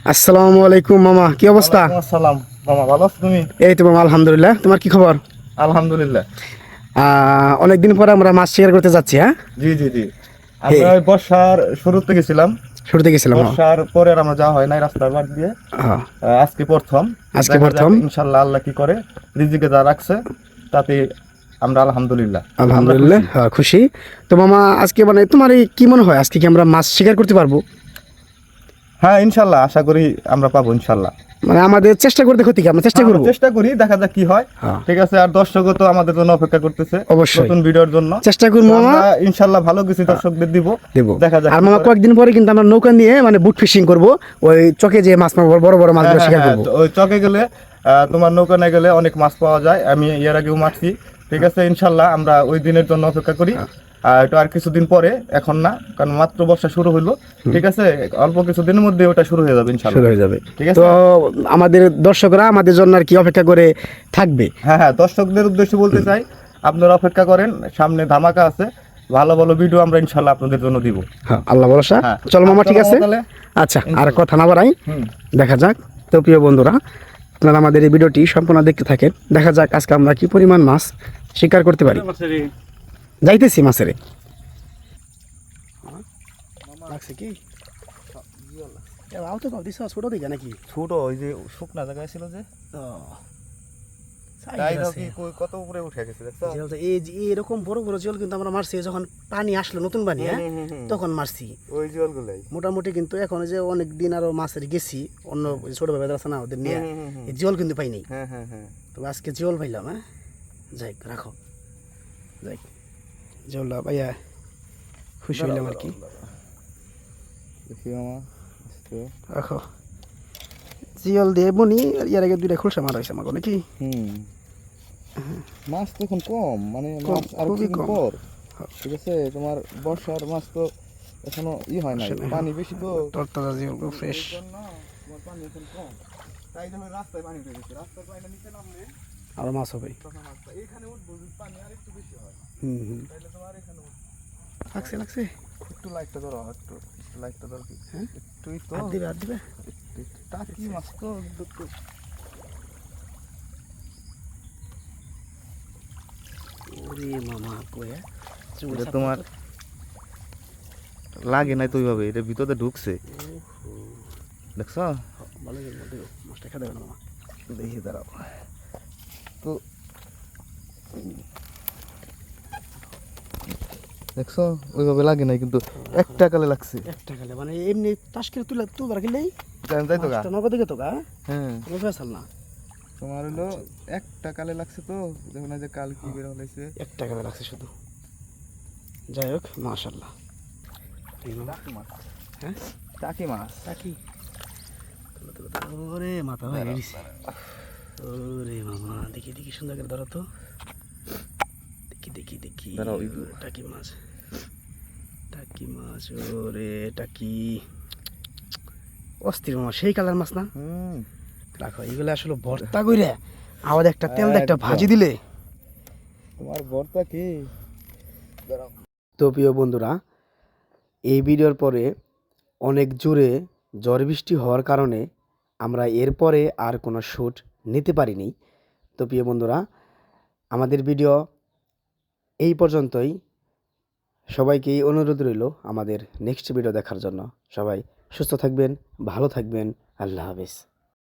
আসসালামু আলাইকুম মামা, কি অবস্থা? ওয়ালাইকুম আসসালাম। মামা ভালো আছো তুমি? এই তো মামা, আলহামদুলিল্লাহ। তোমার কি খবর? আলহামদুলিল্লাহ। অনেকদিন পরে আমরা মাছ শিকার করতে যাচ্ছি। হ্যাঁ, জি জি জি। হে আমরা ওই বর্ষার শুরুতে গেছিলাম। শুরুতে গেছিলাম। হ্যাঁ, বর্ষার পরে আর আমরা যাওয়া হয় নাই রাস্তার বাদ দিয়ে। হ্যাঁ, আজকে প্রথম। আজকে দেখা যাক প্রথম। ইনশাল্লাহ আল্লাহ কি করে, রিজিকে যা রাখছে তাতে আমরা আলহামদুলিল্লাহ। আমরা আলহামদুলিল্লাহ, খুশি। হ্যাঁ, খুশি। তো মামা, আজকে মানে তোমার এই কি মনে হয়, আজকে কি আমরা মাছ শিকার করতে পারবো? হ্যাঁ ইনশাল্লাহ, আশা করি আমরা পাবো ইনশাল্লাহ। মানে আমাদের চেষ্টা করতে ক্ষতি কি, আমরা চেষ্টা হ্যাঁ, আমরা করবো। চেষ্টা করি, দেখা যাক কি হয়। হ্যাঁ, ঠিক আছে, আর দর্শকও তো আমাদের জন্য অপেক্ষা করতেছে অবশ্যই নতুন ভিডিওর জন্য। চেষ্টা করবো তো মামা। আমরা ইনশাল্লাহ ভালো কিছু দর্শকদের দিব। দেবো। দেখা যাক আর কি মামা, করে। কয়েকদিন পরে কিন্তু আমরা নৌকা নিয়ে মানে বুট ফিশিং করবো, ওই চকে যে মাছ মারবো, বড় বড় হ্যাঁ মাছগুলো হ্যাঁ শিকার হ্যাঁ, করবো। তো ওই চকে গেলে তোমার নৌকা নিয়ে গেলে অনেক মাছ পাওয়া যায়। আমি এর আগেও মারছি। ঠিক আছে, ইনশাল্লাহ আমরা ওই দিনের জন্য অপেক্ষা করি। এটা আর কিছুদিন পরে, এখন না, কারণ মাত্র বর্ষা শুরু হইলো। ঠিক আছে, অল্প কিছুদিনের মধ্যে ওটা শুরু হয়ে যাবে শুরু ইনশাল্লাহ। হয়ে যাবে। ঠিক তো আছে। আমাদের দর্শকরা আমাদের জন্য আর কি অপেক্ষা করে থাকবে। হ্যাঁ হ্যাঁ, দর্শকদের উদ্দেশ্যে বলতে চাই, আপনারা অপেক্ষা করেন, সামনে ধামাকা আছে, ভালো ভালো ভিডিও আমরা ইনশাল্লাহ আপনাদের জন্য দিব। হ্যাঁ, আল্লাহ ভরসা। হ্যাঁ, চল মামা, ঠিক আছে। তাহলে আচ্ছা, আর ইনশাল্লাহ। কথা না বাড়াই, হুম। দেখা যাক। তো প্রিয় বন্ধুরা, আপনারা আমাদের এই ভিডিওটি সম্পূর্ণ দেখতে থাকেন। দেখা যাক আজকে আমরা কি পরিমাণ মাছ শিকার করতে পারি। যাইতেছি মাছেরে। লাগছে কি? ছোট দিকে নাকি? ছোট ওই যে শুকনা জায়গায় ছিল যে, তাই কি কত উপরে উঠে গেছে দেখছো? এই যে এরকম বড় বড় জল কিন্তু আমরা মারছি যখন পানি আসলো, নতুন পানি, হ্যাঁ, তখন মারছি ওই জলগুলাই মোটামুটি। কিন্তু এখন যে অনেক দিন আরো মাছের গেছি অন্য ছোট ভাই আছে না, ওদের নিয়ে এই জল কিন্তু পাইনি। হ্যাঁ হ্যাঁ হ্যাঁ। তো আজকে জল পাইলাম। হ্যাঁ, যাই রাখো, যাই জলটা পাইয়া খুশি হইলাম আর কি। দেখি মামা, আস্তে। রাখো, জিওল দিয়ে বনি। এর আগে দুইটা খুলসা মারা হয়েছে আমাকে নাকি। মাছ তো এখন কম, মানে কম, মাছ আর খুবই কিছুদিন কম। পর। ঠিক আছে, তোমার বর্ষার মাছ তো এখনো হয় নাই, পানি বেশি তো। তরতাজা জিওল ফ্রেশ। এই জন্য তোমার পানি এখন কম। তাই জন্য রাস্তায় পানি উঠে গেছে, রাস্তার পানিটা নিচে নামলে আর মাছ হবে। তখন মাছটা এইখানে উঠবো, যদি পানি আর একটু বেশি হয় তাহলে তোমার এখানে উঠবে। লাগছে লাগছে। একটু লাইটটা ধরো, একটু একটু লাইটটা ধরো কি, হ্যাঁ, একটুই তো। হাত দিবে, হাত দিবে। টাকি মাছ তো একটু। ওরে মামা কয়ে এটা তোমার লাগে নাই তো ওইভাবে, এটা ভিতরে ঢুকছে, দেখছো? ভালো মাছটা খেতে হবে না মামা। দেখি দাঁড়াও তো, দেখছো ওইভাবে লাগে নাই, কিন্তু একটা কালে লাগছে। একটা গেলে মানে এমনি তাস করে তুলবার গেলেই যাই তো গা। নগদ দিকে তো গা। হ্যাঁ, কোনো ফেসাল না। তোমার হলো একটা কালে লাগছে তো, দেখুন যে কাল কি বের হলাইছে। একটা গেলে লাগছে শুধু। যাই হোক, মাশাল্লাহ। টাকি মাছ। হ্যাঁ, টাকি মাছ। টাকি। ওরে মাথা ভাই গেছে। ওরে মামা, দেখি দেখি সুন্দর করে ধরো তো। দেখি দেখি দেখি। দাঁড়াও, টাকি মাছ, টাকি মাছ। ওরে টাকি, অস্থির মামা, সেই কালার মাছ না? রাখো, এগুলো আসলে ভর্তা কইরে আবার একটা তেল দিয়ে একটা ভাজি দিলে। তোমার ভর্তা কি? তো প্রিয় বন্ধুরা, এই ভিডিওর পরে অনেক জোরে ঝড় বৃষ্টি হওয়ার কারণে আমরা এরপরে আর কোনো শ্যুট নিতে পারিনি। তো প্রিয় বন্ধুরা, আমাদের ভিডিও এই পর্যন্তই। সবাইকেই অনুরোধ রইল আমাদের নেক্সট ভিডিও দেখার জন্য। সবাই সুস্থ থাকবেন, ভালো থাকবেন। আল্লাহ হাফেজ।